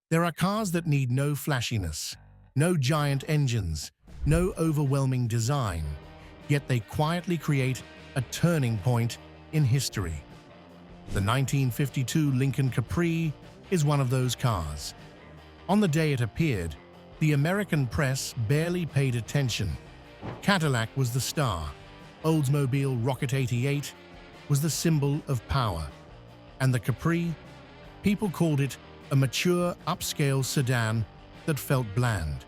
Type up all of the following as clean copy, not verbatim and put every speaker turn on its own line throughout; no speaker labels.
There are cars that need no flashiness, no giant engines, no overwhelming design, yet they quietly create a turning point in history. The 1952 Lincoln Capri is one of those cars. On the day it appeared, the American press barely paid attention. Cadillac was the star, Oldsmobile Rocket 88 was the symbol of power, and the Capri, people called it a mature, upscale sedan that felt bland.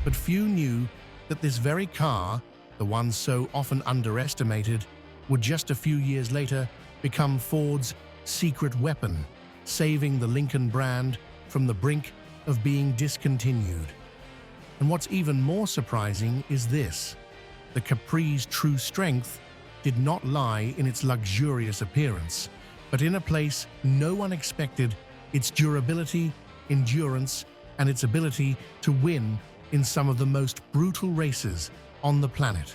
But few knew that this very car, the one so often underestimated, would just a few years later become Ford's secret weapon, saving the Lincoln brand from the brink of being discontinued. And what's even more surprising is this: the Capri's true strength did not lie in its luxurious appearance, but in a place no one expected: its durability, endurance, and its ability to win in some of the most brutal races on the planet.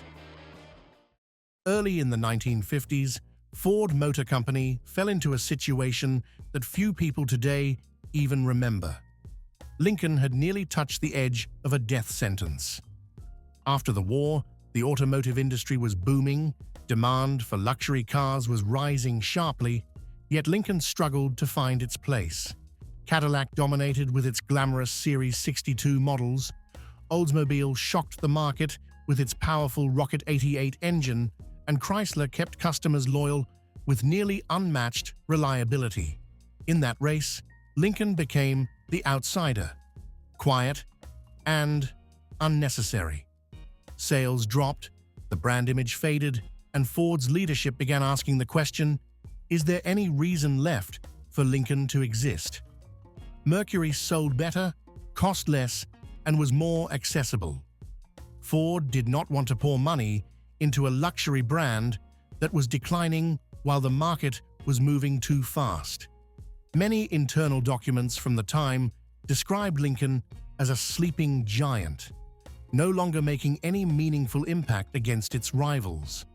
Early in the 1950s, Ford Motor Company fell into a situation that few people today even remember. Lincoln had nearly touched the edge of a death sentence. After the war, the automotive industry was booming, demand for luxury cars was rising sharply, yet Lincoln struggled to find its place. Cadillac dominated with its glamorous Series 62 models. Oldsmobile shocked the market with its powerful Rocket 88 engine, and Chrysler kept customers loyal with nearly unmatched reliability. In that race, Lincoln became the outsider, quiet and unnecessary. Sales dropped, the brand image faded, and Ford's leadership began asking the question, is there any reason left for Lincoln to exist? Mercury sold better, cost less, and was more accessible. Ford did not want to pour money into a luxury brand that was declining while the market was moving too fast. Many internal documents from the time described Lincoln as a sleeping giant, no longer making any meaningful impact against its rivals.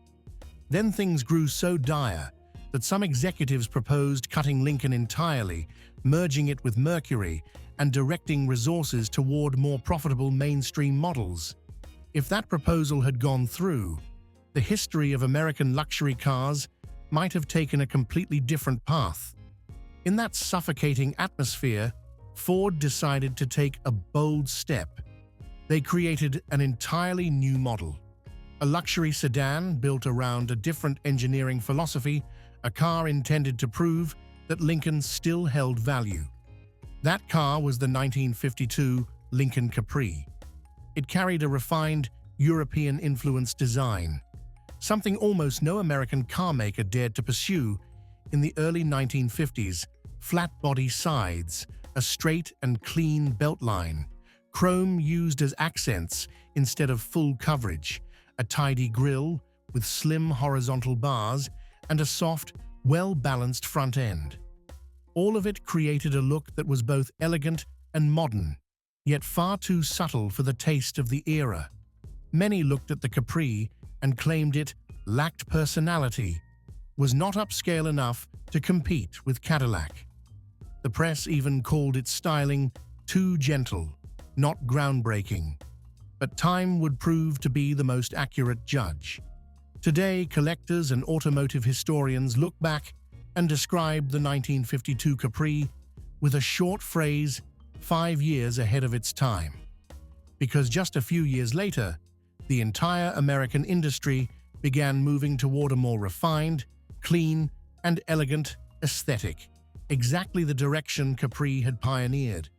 Then things grew so dire that some executives proposed cutting Lincoln entirely, merging it with Mercury, and directing resources toward more profitable mainstream models. If that proposal had gone through, the history of American luxury cars might have taken a completely different path. In that suffocating atmosphere, Ford decided to take a bold step. They created an entirely new model, a luxury sedan built around a different engineering philosophy, a car intended to prove that Lincoln still held value. That car was the 1952 Lincoln Capri. It carried a refined, European-influenced design, something almost no American car maker dared to pursue. In the early 1950s, flat body sides, a straight and clean beltline, chrome used as accents instead of full coverage, a tidy grille with slim horizontal bars, and a soft, well-balanced front end. All of it created a look that was both elegant and modern, yet far too subtle for the taste of the era. Many looked at the Capri and claimed it lacked personality, was not upscale enough to compete with Cadillac. The press even called its styling too gentle, not groundbreaking. But time would prove to be the most accurate judge. Today, collectors and automotive historians look back and describe the 1952 Capri with a short phrase, 5 years ahead of its time. Because just a few years later, the entire American industry began moving toward a more refined, clean, and elegant aesthetic, exactly the direction Capri had pioneered.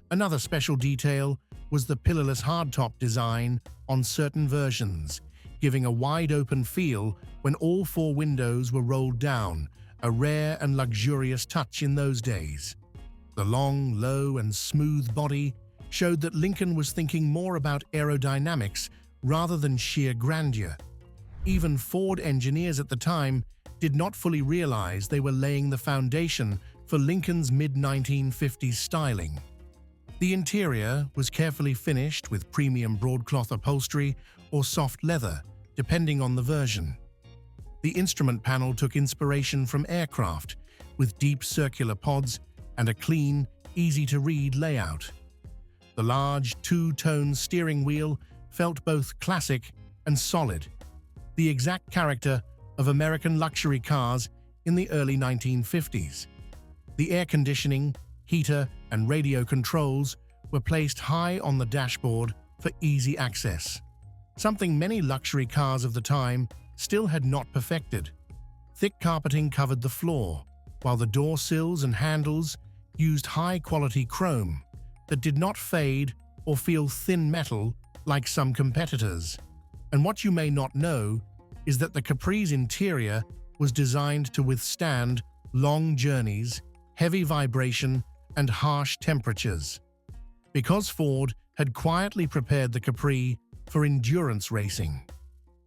Another special detail was the pillarless hardtop design on certain versions, giving a wide-open feel when all 4 windows were rolled down, a rare and luxurious touch in those days. The long, low, and smooth body showed that Lincoln was thinking more about aerodynamics rather than sheer grandeur. Even Ford engineers at the time did not fully realize they were laying the foundation for Lincoln's mid-1950s styling. The interior was carefully finished with premium broadcloth upholstery or soft leather, depending on the version. The instrument panel took inspiration from aircraft, with deep circular pods and a clean, easy-to-read layout. The large two-tone steering wheel felt both classic and solid, the exact character of American luxury cars in the early 1950s. The air conditioning, heater, and radio controls were placed high on the dashboard for easy access, something many luxury cars of the time still had not perfected. Thick carpeting covered the floor, while the door sills and handles used high-quality chrome that did not fade or feel thin metal like some competitors. And what you may not know is that the Capri's interior was designed to withstand long journeys, heavy vibration, and harsh temperatures. Because Ford had quietly prepared the Capri for endurance racing.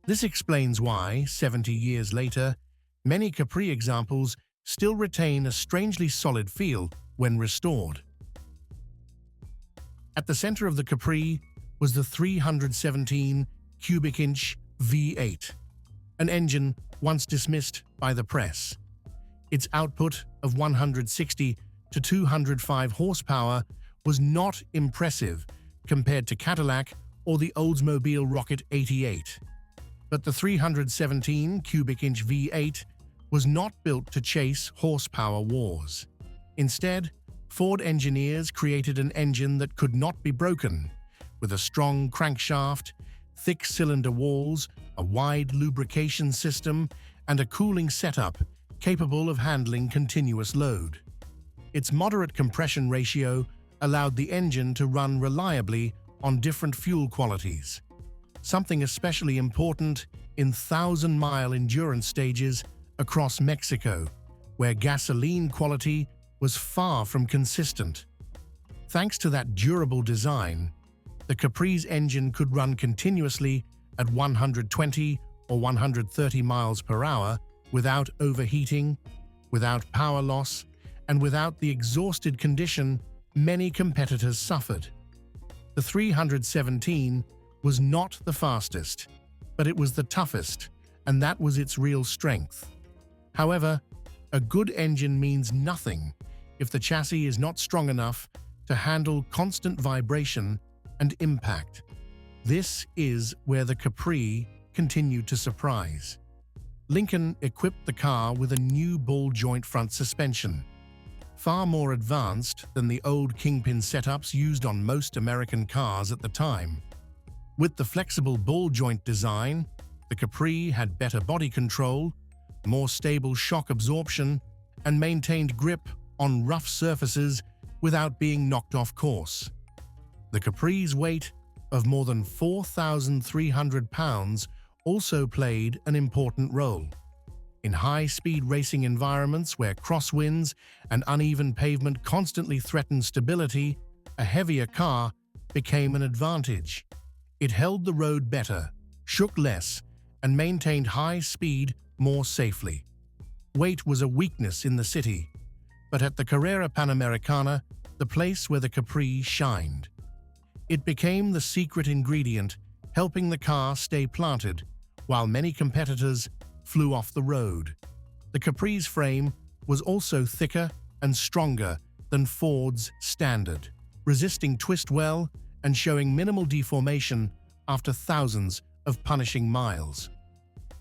This explains why, 70 years later, many Capri examples still retain a strangely solid feel when restored. At the center of the Capri was the 317 cubic inch V8, an engine once dismissed by the press. Its output of 160 to 205 horsepower was not impressive compared to Cadillac or the Oldsmobile Rocket 88. But the 317 cubic inch V8 was not built to chase horsepower wars. Instead, Ford engineers created an engine that could not be broken, with a strong crankshaft, thick cylinder walls, a wide lubrication system, and a cooling setup capable of handling continuous load. Its moderate compression ratio allowed the engine to run reliably on different fuel qualities, something especially important in 1,000-mile endurance stages across Mexico, where gasoline quality was far from consistent. Thanks to that durable design, the Capri's engine could run continuously at 120 or 130 miles per hour without overheating, without power loss, and without the exhausted condition many competitors suffered. The 317 was not the fastest, but it was the toughest, and that was its real strength. However, a good engine means nothing if the chassis is not strong enough to handle constant vibration and impact. This is where the Capri continued to surprise. Lincoln equipped the car with a new ball-joint front suspension, far more advanced than the old kingpin setups used on most American cars at the time. With the flexible ball-joint design, the Capri had better body control, more stable shock absorption, and maintained grip on rough surfaces without being knocked off course. The Capri's weight of more than 4,300 pounds also played an important role. In high-speed racing environments where crosswinds and uneven pavement constantly threatened stability, a heavier car became an advantage. It held the road better, shook less, and maintained high speed more safely. Weight was a weakness in the city, but at the Carrera Panamericana, the place where the Capri shined. It became the secret ingredient, helping the car stay planted, while many competitors flew off the road. The Capri's frame was also thicker and stronger than Ford's standard, resisting twist well and showing minimal deformation after thousands of punishing miles.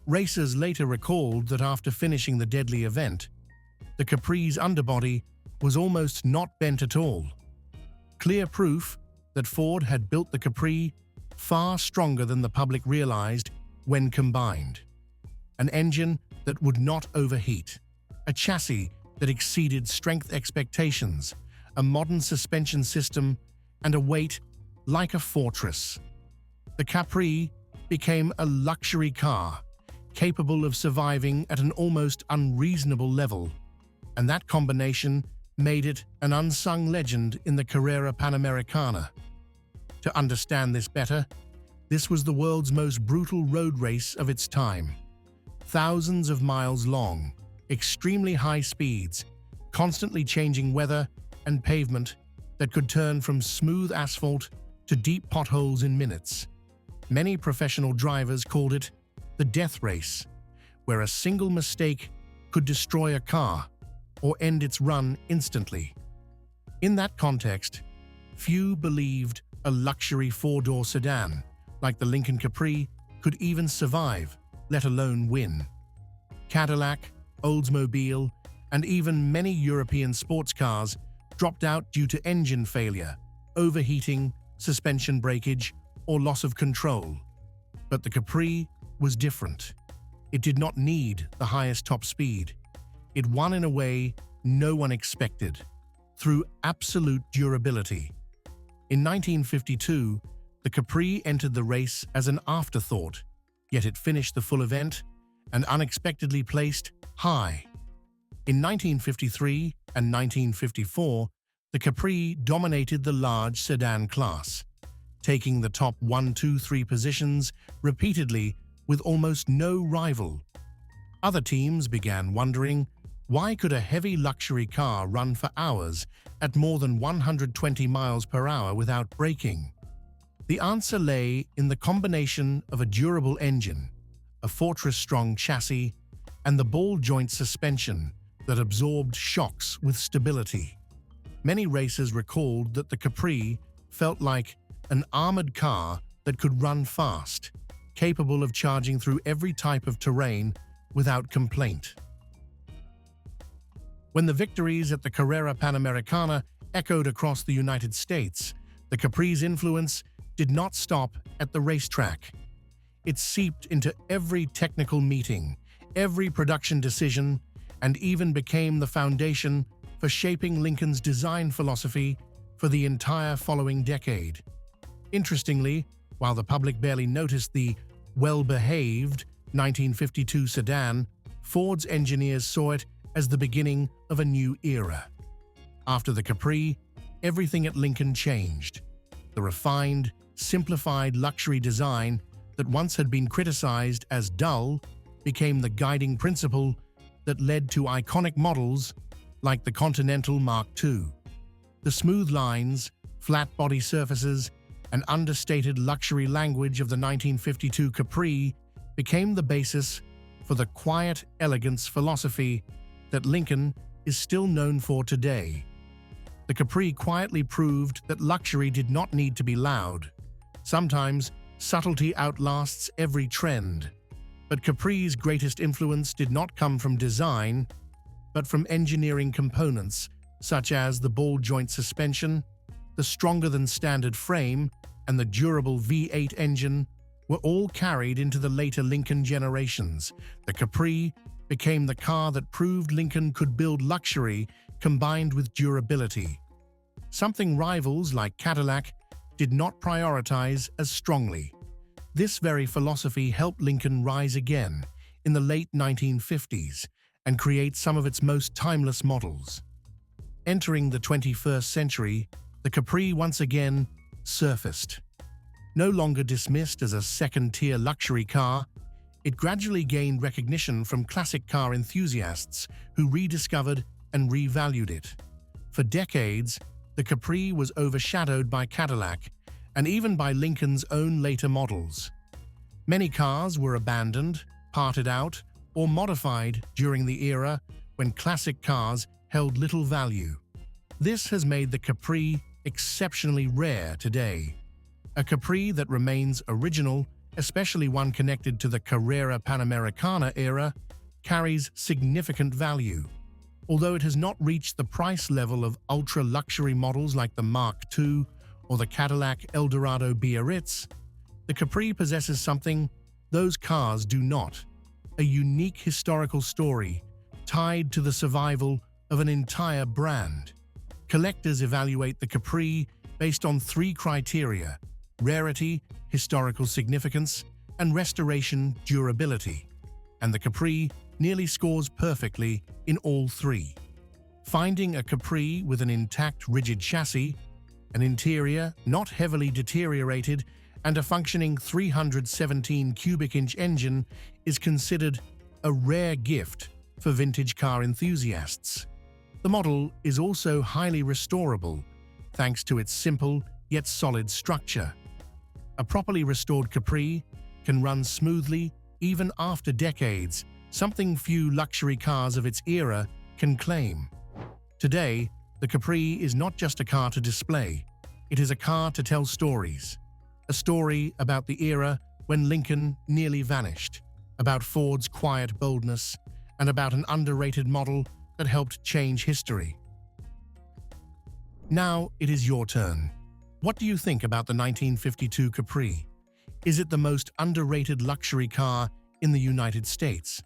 Racers later recalled that after finishing the deadly event, the Capri's underbody was almost not bent at all. Clear proof that Ford had built the Capri far stronger than the public realized when combined. An engine that would not overheat, a chassis that exceeded strength expectations, a modern suspension system, and a weight like a fortress. The Capri became a luxury car, capable of surviving at an almost unreasonable level, and that combination made it an unsung legend in the Carrera Panamericana. To understand this better, this was the world's most brutal road race of its time. Thousands of miles long, extremely high speeds, constantly changing weather and pavement that could turn from smooth asphalt to deep potholes in minutes. Many professional drivers called it the death race, where a single mistake could destroy a car or end its run instantly. In that context, few believed a luxury four-door sedan like the Lincoln Capri could even survive, let alone win. Cadillac, Oldsmobile, and even many European sports cars dropped out due to engine failure, overheating, suspension breakage, or loss of control. But the Capri was different. It did not need the highest top speed. It won in a way no one expected, through absolute durability. In 1952, the Capri entered the race as an afterthought, yet it finished the full event and unexpectedly placed high. In 1953 and 1954, the Capri dominated the large sedan class, taking the top 1, 2, 3 positions repeatedly with almost no rival. Other teams began wondering, why could a heavy luxury car run for hours at more than 120 miles per hour without braking? The answer lay in the combination of a durable engine, a fortress-strong chassis, and the ball-joint suspension that absorbed shocks with stability. Many racers recalled that the Capri felt like an armored car that could run fast, capable of charging through every type of terrain without complaint. When the victories at the Carrera Panamericana echoed across the United States, the Capri's influence did not stop at the racetrack. It seeped into every technical meeting, every production decision, and even became the foundation for shaping Lincoln's design philosophy for the entire following decade. Interestingly, while the public barely noticed the well-behaved 1952 sedan, Ford's engineers saw it as the beginning of a new era. After the Capri, everything at Lincoln changed. The refined, simplified luxury design that once had been criticized as dull became the guiding principle that led to iconic models like the Continental Mark II. The smooth lines, flat body surfaces, and understated luxury language of the 1952 Capri became the basis for the quiet elegance philosophy that Lincoln is still known for today. The Capri quietly proved that luxury did not need to be loud. Sometimes, subtlety outlasts every trend. But Capri's greatest influence did not come from design, but from engineering components such as the ball-joint suspension, the stronger-than-standard frame, and the durable V8 engine were all carried into the later Lincoln generations. The Capri became the car that proved Lincoln could build luxury combined with durability, something rivals like Cadillac did not prioritize as strongly. This very philosophy helped Lincoln rise again in the late 1950s and create some of its most timeless models. Entering the 21st century, the Capri once again surfaced. No longer dismissed as a second-tier luxury car, it gradually gained recognition from classic car enthusiasts who rediscovered and revalued it. For decades, the Capri was overshadowed by Cadillac and even by Lincoln's own later models. Many cars were abandoned, parted out, or modified during the era when classic cars held little value. This has made the Capri exceptionally rare today. A Capri that remains original, especially one connected to the Carrera Panamericana era, carries significant value. Although it has not reached the price level of ultra-luxury models like the Mark II or the Cadillac Eldorado Biarritz, the Capri possesses something those cars do not: a unique historical story tied to the survival of an entire brand. Collectors evaluate the Capri based on 3 criteria: rarity, historical significance, and restoration durability. And the Capri nearly scores perfectly in all 3. Finding a Capri with an intact rigid chassis, an interior not heavily deteriorated, and a functioning 317 cubic inch engine is considered a rare gift for vintage car enthusiasts. The model is also highly restorable, thanks to its simple yet solid structure. A properly restored Capri can run smoothly even after decades, something few luxury cars of its era can claim. Today, The Capri is not just a car to display, it is a car to tell stories. A story about the era when Lincoln nearly vanished, about Ford's quiet boldness, and about an underrated model that helped change history. Now it is your turn. What do you think about the 1952 Capri? Is it the most underrated luxury car in the United States?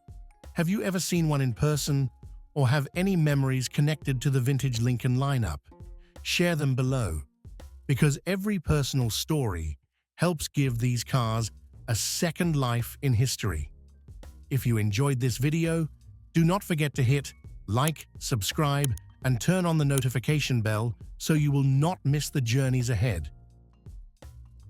Have you ever seen one in person or have any memories connected to the vintage Lincoln lineup? Share them below, because every personal story helps give these cars a second life in history. If you enjoyed this video, do not forget to hit like, subscribe, and turn on the notification bell so you will not miss the journeys ahead.